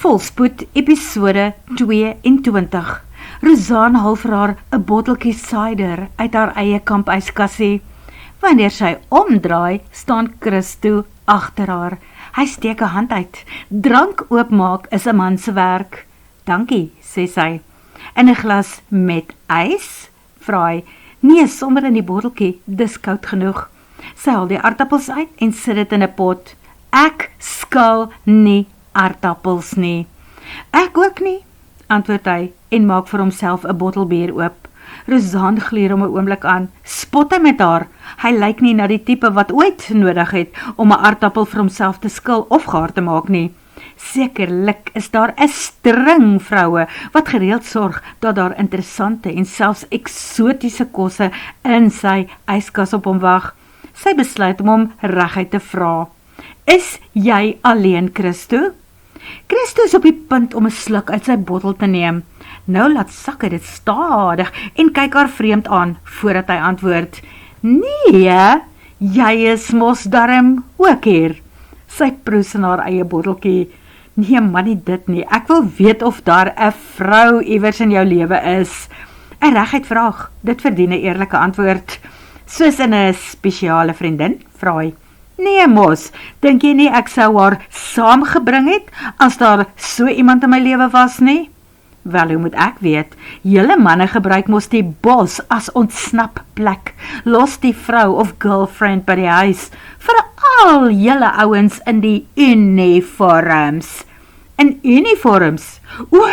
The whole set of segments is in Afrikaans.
Volspoed, episode 22. Rosanne haal vir haar 'n botteltjie cider uit haar eie kampyskassie. Wanneer sy omdraai, staan Christo agter haar. Hy steek 'n hand uit. Drank oopmaak is 'n man se werk. Dankie, sê sy. In 'n glas met ys? Vra hy. Nee, sommer in die botteltjie, dis koud genoeg. Sy haal die aardappels uit en sit dit in 'n pot. Ek skil nie aardappels nie. Ek ook nie, antwoord hy en maak vir homself 'n bottel bier oop. Rosanne gluur hom 'n oomblik aan. Spot hy met haar. Hy lyk nie na die tipe wat ooit nodig het om 'n aardappel vir homself te skil of gaar te maak nie. Sekerlik is daar 'n string vroue wat gereeld sorg dat daar interessante en selfs eksotiese kosse in sy yskas op hom wag. Sy besluit om hom reguit te vra. Is jy alleen, Christo? Christo is op die punt om 'n sluk uit sy bottel te neem. Nou laat sak hy dit stadig en kyk haar vreemd aan, voordat hy antwoord. Nee, jy is mos darm ook hier. Sy proes in haar eie botteltjie. Nee man, nie dit nie, ek wil weet of daar 'n vrou iewers in jou lewe is. 'n Reguit vraag, dit verdien 'n eerlike antwoord. Soos in 'n spesiale vriendin, vra hy. Nee mos, dink jy nie ek sou haar saamgebring het, as daar so iemand in my lewe was nie? Wel, hoe moet ek weet? Julle manne gebruik mos die bos as ontsnapplek. Los die vrou of girlfriend by die huis. Veral julle ouens in die uniforms. In uniforms? O,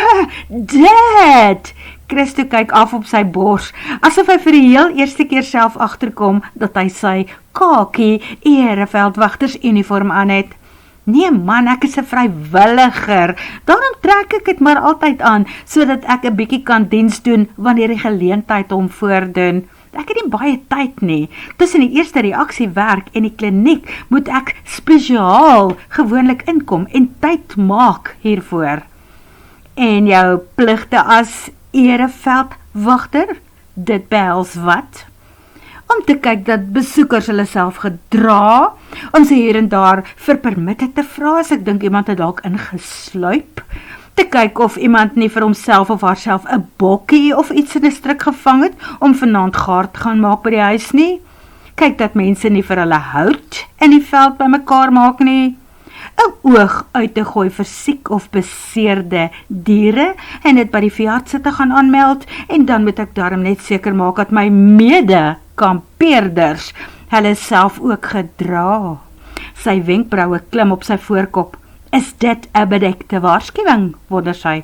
dit! Christo kyk af op sy bors, asof hy vir die heel eerste keer self agterkom dat hy sy kakie ereveldwagtersuniform aan het. Nee man, ek is 'n vrywilliger, daarom trek ek dit maar altyd aan, sodat ek 'n bietjie kan diens doen wanneer die geleentheid hom voordoen. Ek het nie baie tyd nie, tussen die eerste reaksie werk en die kliniek moet ek spesiaal gewoonlik inkom en tyd maak hiervoor. En jou pligte as ereveldwagter, dit behels wat? Om te kyk dat besoekers hulle self gedra, om sy hier en daar vir permitte te vra, as ek dink iemand het dalk ingesluip, te kyk of iemand nie vir homself of haarself 'n bokkie of iets in 'n strik gevang het, om vanaand gaar te gaan maak by die huis nie, kyk dat mense nie vir hulle hout in die veld by mekaar maak nie, 'n oog uit te gooi vir siek of beseerde diere en dit by die veeartse te gaan aanmeld, en dan moet ek daarom net seker maak dat my mede-kampeerders hulle self ook gedra. Sy wenkbroue klim op sy voorkop. Is dit 'n bedekte waarskuwing, wonder sy,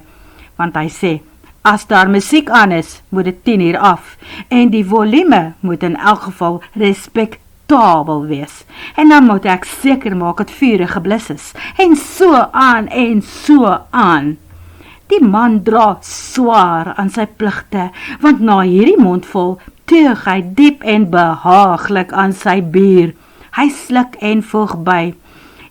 want hy sê, as daar musiek aan is, moet dit 10 uur af, en die volume moet in elk geval respektabel wees, en dan moet ek seker maak dat vure geblus is, en so aan. Die man dra swaar aan sy pligte, want na hierdie mondvol teug hy diep en behaaglik aan sy bier. Hy sluk en voeg by.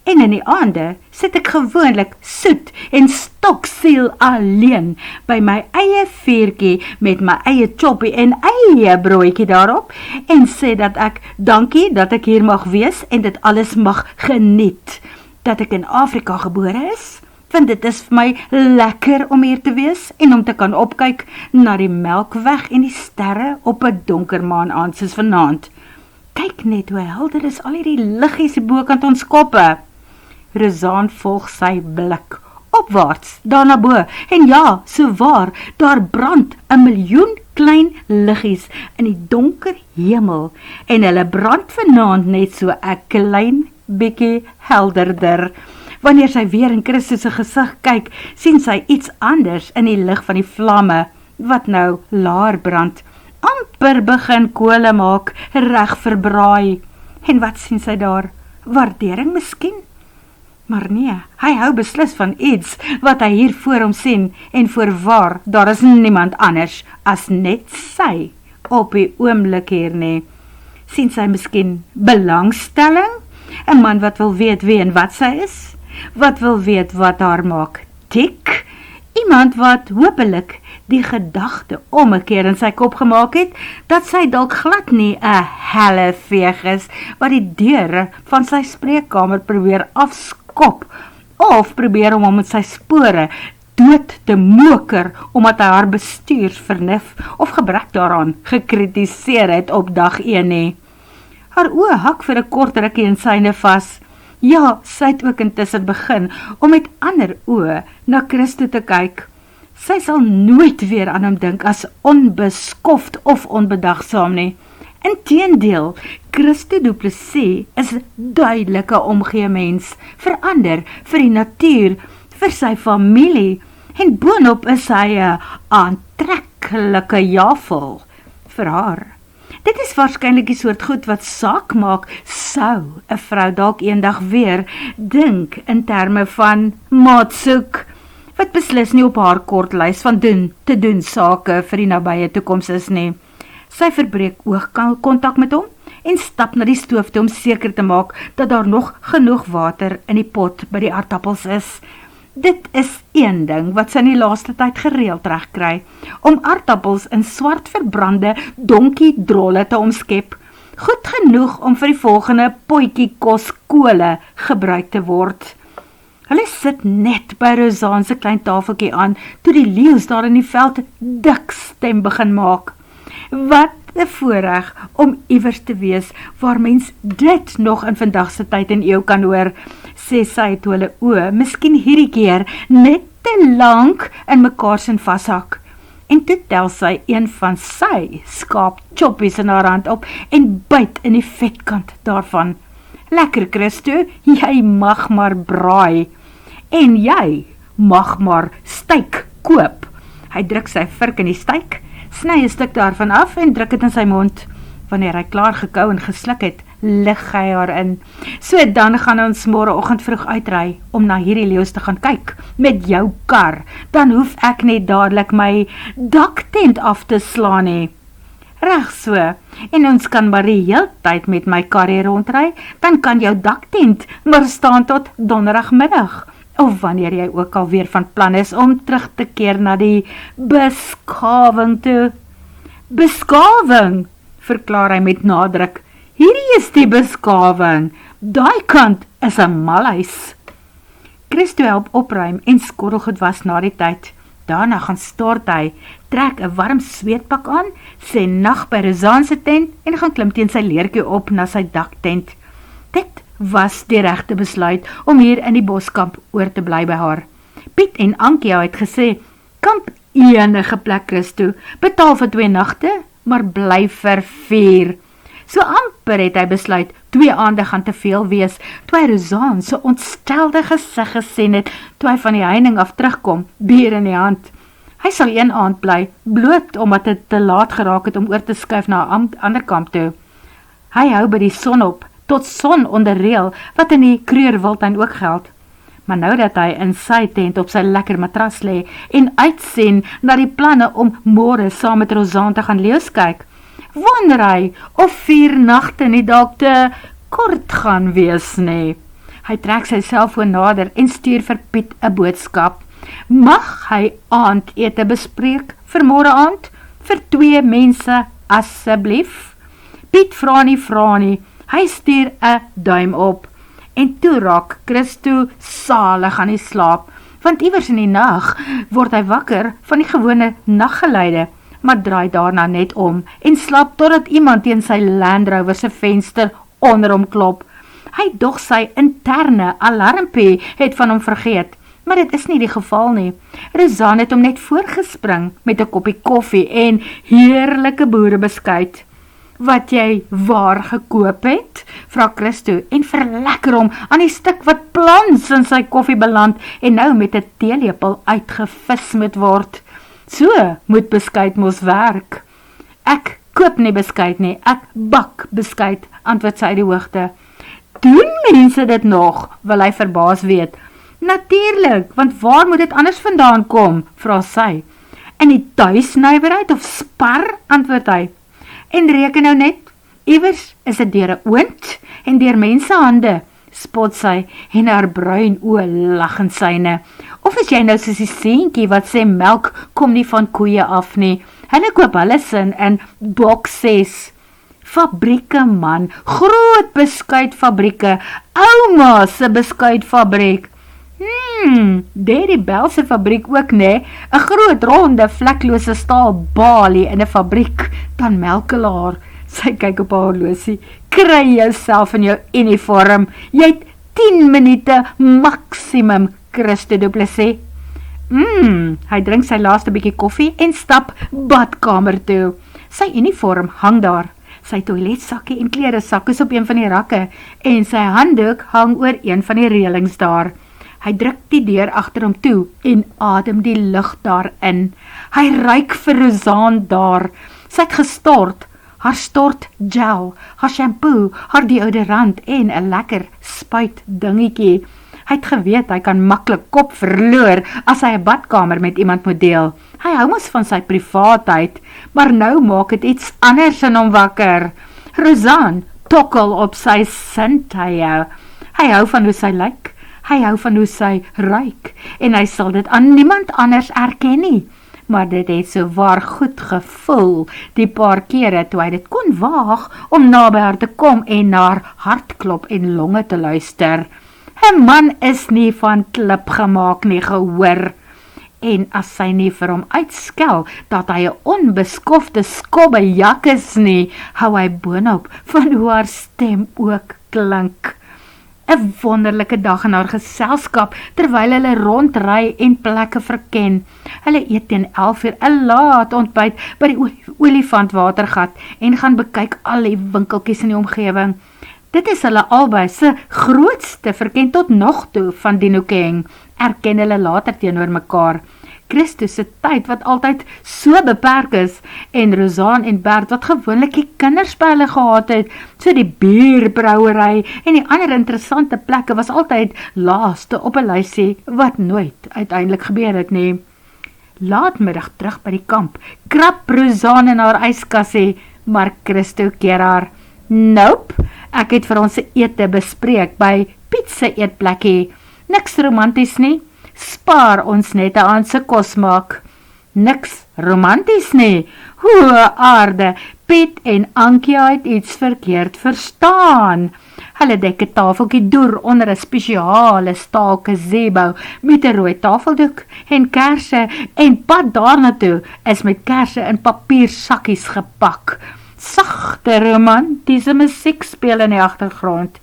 En in die aande sit ek gewoonlik soet en stoksiel alleen by my eie vuurtjie met my eie choppie en eie broodjie daarop en sê dat ek dankie dat ek hier mag wees en dit alles mag geniet. Dat ek in Afrika gebore is, want dit is vir my lekker om hier te wees en om te kan opkyk na die Melkweg en die sterre op 'n donker maanaand soos vanaand. Kyk net hoe helder is al hierdie liggies bokant ons koppe. Rosanne volg sy blik, opwaarts, daarna bo, en ja, so waar, daar brand 1 miljoen klein liggies in die donker hemel, en hulle brand vanaand net so 'n klein bietjie helderder. Wanneer sy weer in Christus se gesig kyk, sien sy iets anders in die lig van die vlamme, wat nou laer brand, amper begin kole maak, reg verbraai. En wat sien sy daar? Waardering miskien? Maar nee, hy hou beslis van iets wat hy hier voor hom sien, en voorwaar, daar is niemand anders as net sy op die oomblik hier nie. Sien sy miskien belangstelling? 'n man wat wil weet wie en wat sy is? Wat wil weet wat haar maak tik? Iemand wat hopelik die gedagte om 'n keer in sy kop gemaak het, dat sy dalk glad nie 'n helleveeg is, wat die deure van sy spreekkamer probeer afskop, half probeer om hom met sy spore dood te moker, omdat hy haar bestuursvernuf of gebrek daaraan gekritiseer het op dag 1 nie. Haar oë hak vir 'n kort rukkie in syne vas. Ja, sy het ook intussen begin om met ander oë na Christo te kyk. Sy sal nooit weer aan hom dink as onbeskoft of onbedagsaam nie. Inteendeel, Christo Du Plessis is duidelike omgee mens, vir ander, vir die natuur, vir sy familie, en boonop is hy 'n aantreklike javel vir haar. Dit is waarskynlik die soort goed wat saak maak, sou 'n vrou dalk eendag weer dink in terme van maatsoek, wat beslis nie op haar kortlys van te doen sake vir die nabye toekoms is nie. Sy verbreek oogkontak met hom en stap na die stoof toe om seker te maak dat daar nog genoeg water in die pot by die aardappels is. Dit is een ding wat sy in die laaste tyd gereeld regkry, om aardappels in swart verbrande donkie drolle te omskep, goed genoeg om vir die volgende potjie kos kole gebruik te word. Hulle sit net by Rosanne se klein tafeltjie aan, toe die leeu's daar in die veld dik stem begin maak. Wat 'n voorreg om iewers te wees, waar mens dit nog in vandag se tyd en eeu kan hoor, sê sy toe hulle oë, miskien hierdie keer net te lank in mekaar sin vashak. En toe tel sy een van sy skaap choppies in haar hand op en byt in die vetkant daarvan. Lekker Christo, jy mag maar braai. En jy mag maar steak koop. Hy druk sy vurk in die steak, sny 'n stuk daarvan af en druk dit in sy mond. Wanneer hy klaar gekou en gesluk het, lig hy haar in. So dan gaan ons môreoggend vroeg uitry om na hierdie leeu's te gaan kyk met jou kar. Dan hoef ek net dadelik my daktent af te slaan nie. Reg so, en ons kan maar die heeltyd met my kar hier rondry, dan kan jou daktent maar staan tot donderdagmiddag, of wanneer jy ook alweer van plan is om terug te keer na die beskawing toe. Beskawing, verklaar hy met nadruk. Hierdie is die beskawing, daai kant is 'n malhuis. Christo help opruim en skorrelgoed was na die tyd. Daarna gaan stort hy, trek 'n warm sweetpak aan, sê nag by Rosanne se tent en gaan klim teen sy leertjie op na sy daktent. Dit was die regte besluit om hier in die boskamp oor te bly by haar. Piet en Ankie het gesê, kamp enige plek Christo, betaal vir 2 nagte, maar bly vir 4. So amper het hy besluit, 2 aande gaan te veel wees, toe hy Rosanne so ontstelde gesig gesien het, toe hy van die heining af terugkom, bier in die hand. Hy sal 1 aand bly, bloot omdat het te laat geraak het om oor te skuif na 'n ander kamp toe. Hy hou by die son op, tot son onder reël, wat in die Krugerwildtuin ook geld. Maar nou dat hy in sy tent op sy lekker matras lê en uitsien na die planne om môre saam met Rosanne te gaan leeu's kyk, wonder hy of 4 nagte nie dalk te kort gaan wees nie. Hy trek sy selfoon nader en stuur vir Piet 'n boodskap. Mag hy aandete bespreek vir môre aand? Vir 2 mense asseblief? Piet vra nie, hy stuur 'n duim op. En toe raak Christo salig aan die slaap, want iewers in die nag word hy wakker van die gewone naggeleide, maar draai daarna net om en slaap totdat iemand teen sy Land Rover se venster onder hom klop. Hy dog sy interne alarmpie het van hom vergeet, maar dit is nie die geval nie. Rosanne het hom net voorgespring met 'n koppie koffie en heerlike boerebeskuit. Wat jy waar gekoop het, vra Christo en verlekker hom aan die stuk wat plans in sy koffie beland en nou met 'n teelepel uitgevis moet word. So moet beskuit mos werk. Ek koop nie beskuit nie, ek bak beskuit, antwoord sy uit die hoogte. Doen mense dit nog, wil hy verbaas weet. Natuurlik, want waar moet dit anders vandaan kom, vra sy. In die tuisnywerheid of Spar, antwoord hy. En reken nou net, iewers is dit deur 'n oond en deur mensehande, spot sy en haar bruin oë lag in syne. Of is jy nou soos die seentjie wat sê melk kom nie van koeie af nie? Hulle koop hulle sin in boksies. Fabrieke man, groot beskuitfabrieke, ouma se beskuitfabriek. Daddy Bell se fabriek ook, nee, 'n groot ronde vleklose staal balie in 'n fabriek, dan melkelaar. Sy kyk op haar horlosie, kry jouself in jou uniform, jy het 10 minute maksimum, Christo Du Plessis. Hy drink sy laaste bietjie koffie en stap badkamer toe. Sy uniform hang daar, sy toiletsakke en kleresak is op een van die rakke en sy handdoek hang oor een van die reëlings daar. Hy druk die deur agter hom toe en adem die lug daarin. Hy ruik vir Rosanne daar. Sy het gestort, haar stort gel, haar shampoo, haar deodorant en 'n lekker spuit dingetjie. Hy het geweet hy kan maklik kop verloor as hy 'n badkamer met iemand moet deel. Hy hou mos van sy privaatheid, maar nou maak het iets anders in hom wakker. Rosanne tokkel op sy sintuie. Hy hou van hoe sy lyk, hy hou van hoe sy ruik, en hy sal dit aan niemand anders erken nie. Maar dit het so waar goed gevoel, die paar kere toe hy dit kon waag om naby haar te kom en na haar hartklop en longe te luister. 'n Man is nie van klip gemaak nie, gehoor. En as sy nie vir hom uitskel dat hy 'n onbeskofte skobbejak is nie, hou hy boonop van hoe haar stem ook klink. 'n Wonderlike dag in haar geselskap, terwyl hulle rondry en plekke verken. Hulle eet teen 11 uur 'n laat ontbyt by die olifantwatergat en gaan bekyk al die winkeltjies in die omgewing. Dit is hulle albei se grootste verken tot nog toe van Dinokeng, erken hulle later teenoor mekaar. Christo se tyd wat altyd so beperk is, en Rosanne en Bert wat gewoonlik die kinders by hulle gehad het, so die bierbrouwery en die ander interessante plekke was altyd laaste op 'n lysie wat nooit uiteindelik gebeur het nie. Laatmiddag terug by die kamp, krap Rosanne in haar yskassie, maar Christo keer haar. Nope, ek het vir ons ete bespreek by Piet se eetplekkie. Niks romanties nie, spaar ons net 'n aand se kos maak. Niks romanties nie, hoe aarde, Piet en Ankia het iets verkeerd verstaan. Hulle dek 'n tafeltjie deur onder 'n spesiale staal gazebo met 'n rooi tafeldoek en kersse, en pad daarna toe is met kersse in papiersakkies gepak. Sagte romantiese musiek speel in die agtergrond.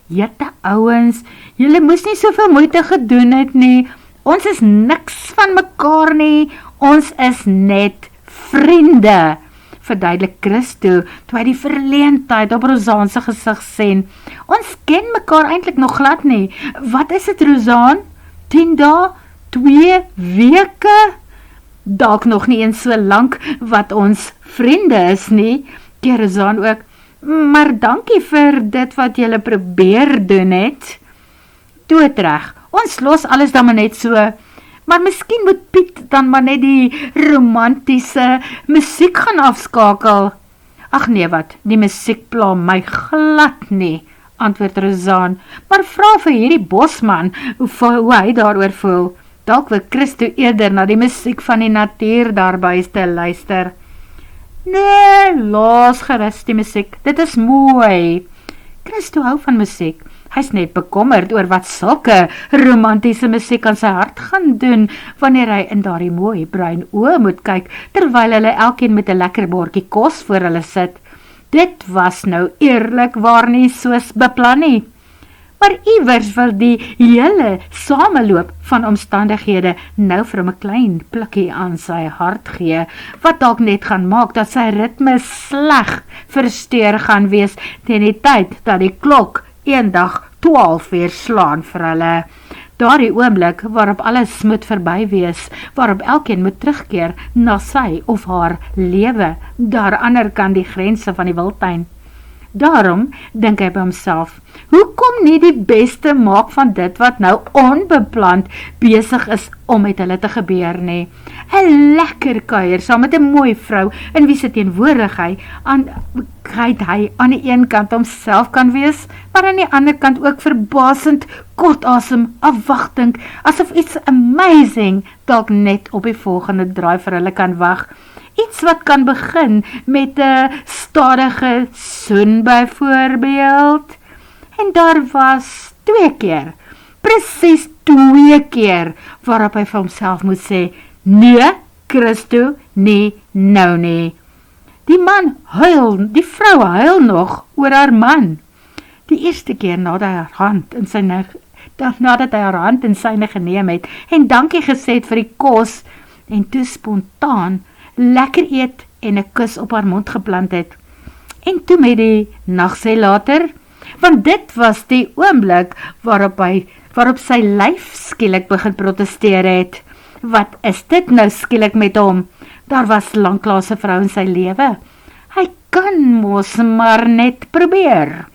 Jette ouens, julle moes nie soveel moeite gedoen het nie. Ons is niks van mekaar nie. Ons is net vriende, verduidelik Christo, toe hy die verleentheid op Rosanne se gesig sien. Ons ken mekaar eintlik nog glad nie. Wat is dit, Rosanne? 10 dae? 2 weke? Dalk nog nie eens so lank wat ons vriende is nie, keer Rosanne ook. Maar dankie vir dit wat julle probeer doen het. Doodreg, ons los alles dan maar net so, maar miskien moet Piet dan maar net die romantiese musiek gaan afskakel. Ag nee wat, die musiek pla my glad nie, antwoord Rosanne, maar vra vir hierdie bosman hoe hy daaroor voel. Dalk wil Christo eerder na die musiek van die natuur daarby te luister. Nee, los gerus die musiek, dit is mooi. Christo hou van musiek. Hy is net bekommerd oor wat sulke romantiese musiek aan sy hart gaan doen, wanneer hy in daardie mooi bruin oë moet kyk, terwyl hulle elkeen met 'n lekker bordjie kos voor hulle sit. Dit was nou eerlikwaar nie soos beplan nie. Maar iewers wil die hele sameloop van omstandighede nou vir hom 'n klein plukkie aan sy hart gee, wat dalk net gaan maak dat sy ritme sleg versteur gaan wees teen die tyd dat die klok eendag 12 uur slaan vir hulle. Daardie oomblik waarop alles moet verby wees, waarop elkeen moet terugkeer na sy of haar lewe, daar ander kan die grense van die wildtuin. Daarom dink hy by homself, hoekom nie die beste maak van dit wat nou onbepland besig is om met hulle te gebeur nie. 'n Lekker kuier saam met 'n mooi vrou in wie se teenwoordigheid hy aan die een kant homself kan wees, maar aan die ander kant ook verbasend kort asem afwagting, asof iets amazing dalk net op die volgende draai vir hulle kan wag. Iets wat kan begin met 'n stadige soen byvoorbeeld. En daar was 2 keer, presies 2 keer, waarop hy vir homself moet sê, nee, Christo, nee, nou nie. Die man huil, die vrou huil nog oor haar man. Die eerste keer nadat hy haar hand in syne geneem het, en dankie gesê het vir die kos, en toe spontaan lekker eet en 'n kus op haar mond geplant het. En toe met die nagsê later, want dit was die oomblik waarop sy lyf skielik begin protesteer het. Wat is dit nou skielik met hom? Daar was lanklaas 'n vrou in sy lewe. Hy kan mos maar net probeer.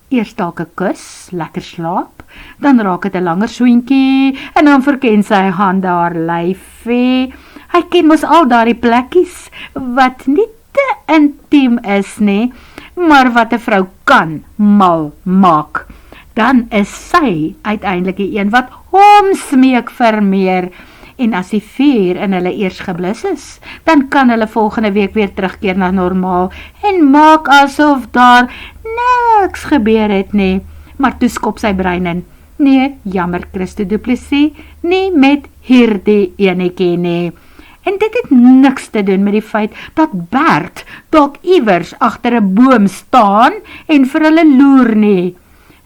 Eers dalk 'n kus, lekker slaap, dan raak het 'n langer soentjie, en dan verken sy hande haar lyfie. Hy ken mos al daardie plekkies, wat nie te intiem is nie, maar wat 'n vrou kan mal maak. Dan is sy uiteindelik die een wat hom smeek vir meer, en as die vuur in hulle eers geblus is, dan kan hulle volgende week weer terugkeer na normaal, en maak asof daar niks gebeur het nie, maar toe skop sy brein in, nee, jammer Christo Du Plessis, nie met hierdie enetjie nie. En dit het niks te doen met die feit dat Bert dalk iewers agter 'n boom staan en vir hulle loer nie.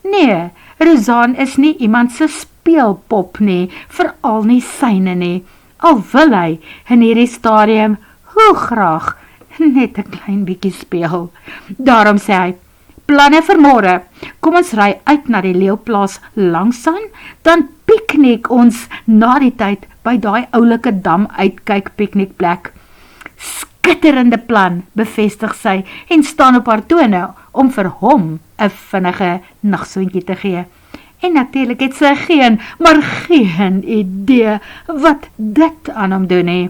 Nee, Rozaan is nie iemand se speelpop nie, veral nie syne nie, al wil hy in hierdie stadium hoe graag net 'n klein bietjie speel. Daarom sê hy, planne vir môre, kom ons ry uit na die leeuplaas langsaan, dan piknik ons na die tyd by daai oulike dam uitkyk piknikplek. Skitterende plan, bevestig sy, en staan op haar tone, om vir hom 'n vinnige nagsoentjie te gee. En natuurlik het sy geen idee wat dit aan hom doen nie.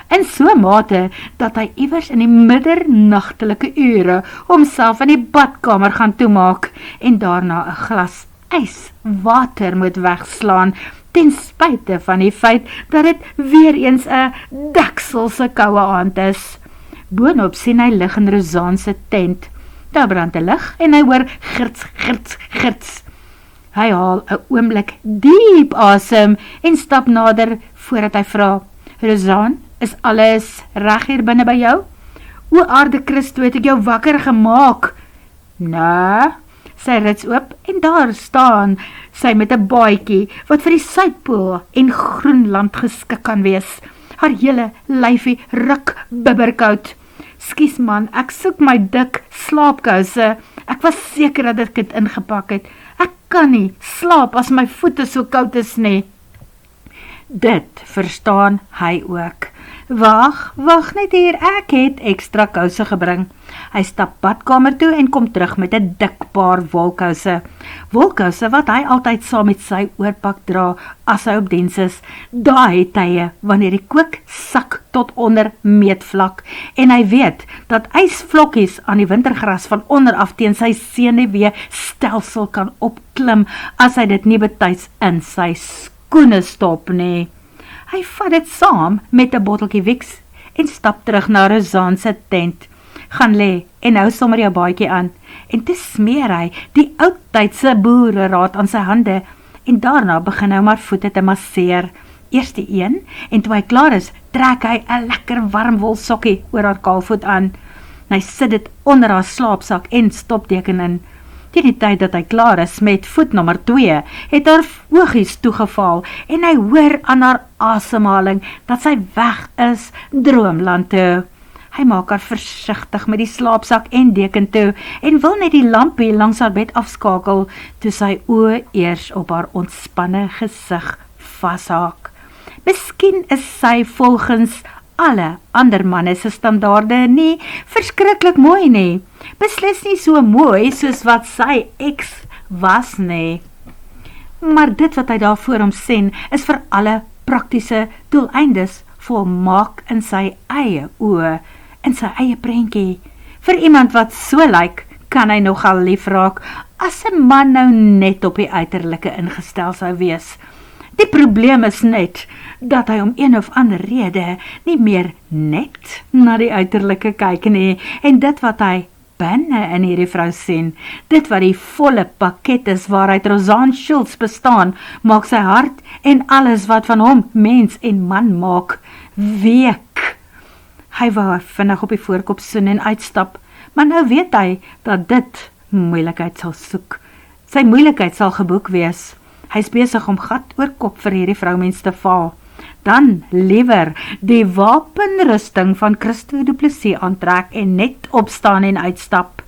In so mate, dat hy iewers in die middernagtelike ure, homself in die badkamer gaan toemaak, en daarna 'n glas yswater moet wegslaan, ten spyte van die feit, dat dit weer eens 'n dekselse koue aand is. Boonop sien hy lig in Rozaan se tent. Daar brand 'n lig, en hy hoor girts, girts, girts. Hy haal 'n oomblik diep asem, en stap nader, voordat hy vra, Rozaan, is alles reg hier binne by jou? O aarde Christo, het ek jou wakker gemaak? Nee, sy rits oop, en daar staan sy met 'n baadjie, wat vir die Suidpool en Groenland geskik kan wees. Haar hele lyfie ruk bibberkoud. Skus man, ek soek my dik slaapkouse. Ek was seker dat ek dit ingepak het. Ek kan nie slaap as my voete so koud is nie. Dit verstaan hy ook. Wag net hier, ek het ekstra kouse gebring. Hy stap badkamer toe en kom terug met 'n dik paar wolkouse. Wolkouse wat hy altyd saam met sy oorpak dra as hy op diens is. Daai tye wanneer die kook sak tot onder meetvlak en hy weet dat ysvlokkies aan die wintergras van onder af teen sy senuwee stelsel kan opklim as hy dit nie betyds in sy skoene stop nie. Hy vat dit saam met 'n botteltjie Vicks en stap terug na Rozaan se tent. Gaan lê en hou sommer jou baadjie aan. En toe smeer hy die oudtydse boereraad aan sy hande en daarna begin hy maar voete te masseer. Eers die een en toe hy klaar is, trek hy 'n lekker warm wol sokkie oor haar kaalvoet aan. Hy sit dit onder haar slaapsak en stopteken in. Teen die tyd dat hy klaar is met voet nommer 2, het haar oogies toegeval en hy hoor aan haar asemhaling dat sy weg is droomland toe. Hy maak haar versigtig met die slaapsak en deken toe en wil net die lampie langs haar bed afskakel toe sy oë eers op haar ontspanne gesig vashaak. Miskien is sy volgens alle ander manne se standaarde nie verskriklik mooi nie. Beslis nie so mooi soos wat sy ex was nie. Maar dit wat hy daar voor hom sien, is vir alle praktiese doeleindes volmaak in sy eie oë, in sy eie prentjie. Vir iemand wat so lyk, kan hy nogal lief raak, as 'n man nou net op die uiterlike ingestel sou wees. Die probleem is net, dat hy om een of ander rede nie meer net na die uiterlike kyk nie, en dit wat hy binne in hierdie vrou sien. Dit wat die volle pakket is waaruit Rozaan Schultz bestaan, maak sy hart en alles wat van hom mens en man maak, week. Hy wou vinnig op die voorkop soen en uitstap, maar nou weet hy dat dit moeilikheid sal soek. Sy moeilikheid sal geboek wees. Hy is besig om gat oor kop vir hierdie vroumens te val. Dan liewer die wapenrusting van Christo Du Plessis aantrek en net opstaan en uitstap.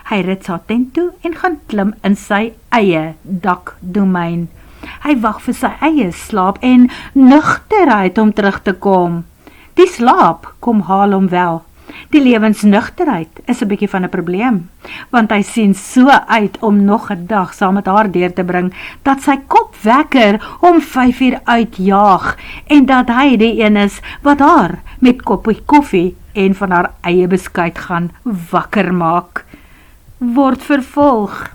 Hy rit sy tent toe en gaan klim in sy eie dakdomein. Hy wag vir sy eie slaap en nugterheid om terug te kom. Die slaap kom haal hom wel. Die lewensnugterheid is 'n bietjie van 'n probleem, want hy sien so uit om nog 'n dag saam met haar deur te bring, dat sy kopwekker om 5 uur uitjaag, en dat hy die een is wat haar met koppie koffie en van haar eie beskuit gaan wakker maak. Word vervolg.